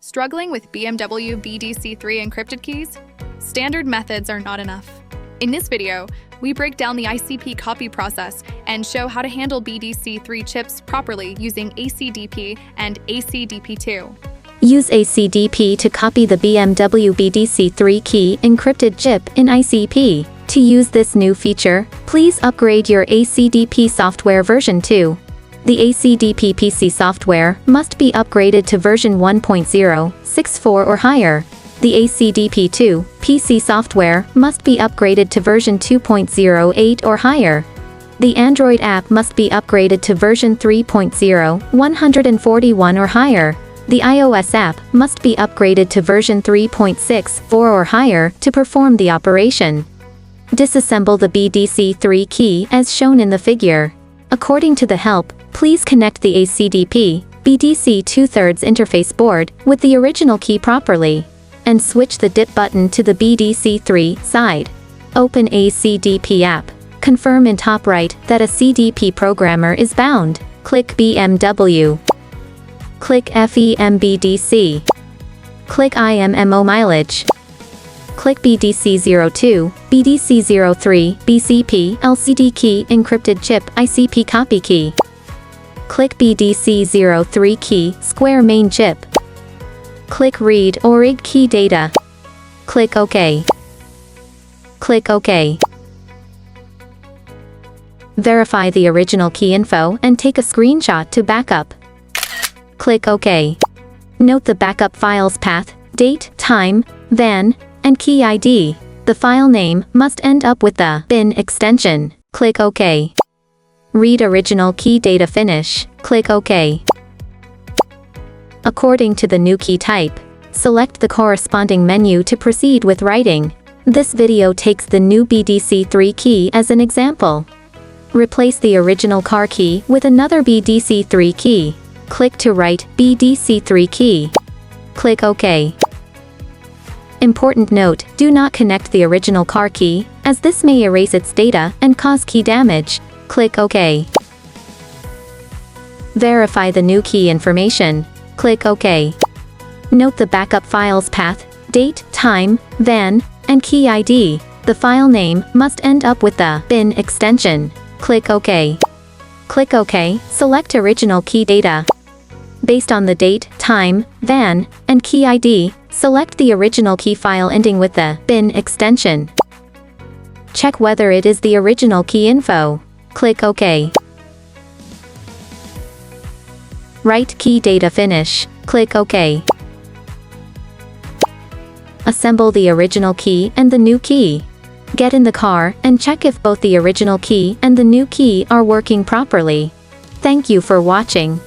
Struggling with BMW BDC3 encrypted keys? Standard methods are not enough. In this video, we break down the ICP copy process and show how to handle BDC3 chips properly using ACDP and ACDP2. Use ACDP to copy the BMW BDC3 key encrypted chip in ICP. To use this new feature, please upgrade your ACDP software version 2. The ACDP PC software must be upgraded to version 1.0.64 or higher. The ACDP2 PC software must be upgraded to version 2.08 or higher. The Android app must be upgraded to version 3.0.141 or higher. The iOS app must be upgraded to version 3.64 or higher to perform the operation. Disassemble the BDC3 key as shown in the figure. According to the help, please connect the ACDP BDC2 interface board with the original key properly, and switch the dip button to the BDC3 side. Open ACDP app. Confirm in top right that a CDP programmer is bound. Click BMW. Click FEMBDC. Click IMMO mileage. Click BDC02, BDC03, BCP, LCD key, encrypted chip, ICP copy key. Click BDC03 key, square main chip. Click read or read key data. Click OK. Click OK. Verify the original key info and take a screenshot to backup. Click OK. Note the backup file's path, date, time, VAN, and key ID. The file name must end up with the bin extension. Click OK. Read original key data finish. Click OK. According to the new key type, select the corresponding menu to proceed with writing. This video takes the new BDC3 key as an example. Replace the original car key with another BDC3 key. Click to write BDC3 key. Click OK. Important note, do not connect the original car key, as this may erase its data and cause key damage. Click OK. Verify the new key information. Click OK. Note the backup file's path, date, time, VAN, and key ID. The file name must end up with the bin extension. Click OK. Click OK, select original key data. Based on the date, time, VAN, and key ID, select the original key file ending with the bin extension. Check whether it is the original key info. Click OK. Write key data finish. Click OK. Assemble the original key and the new key. Get in the car and check if both the original key and the new key are working properly. Thank you for watching.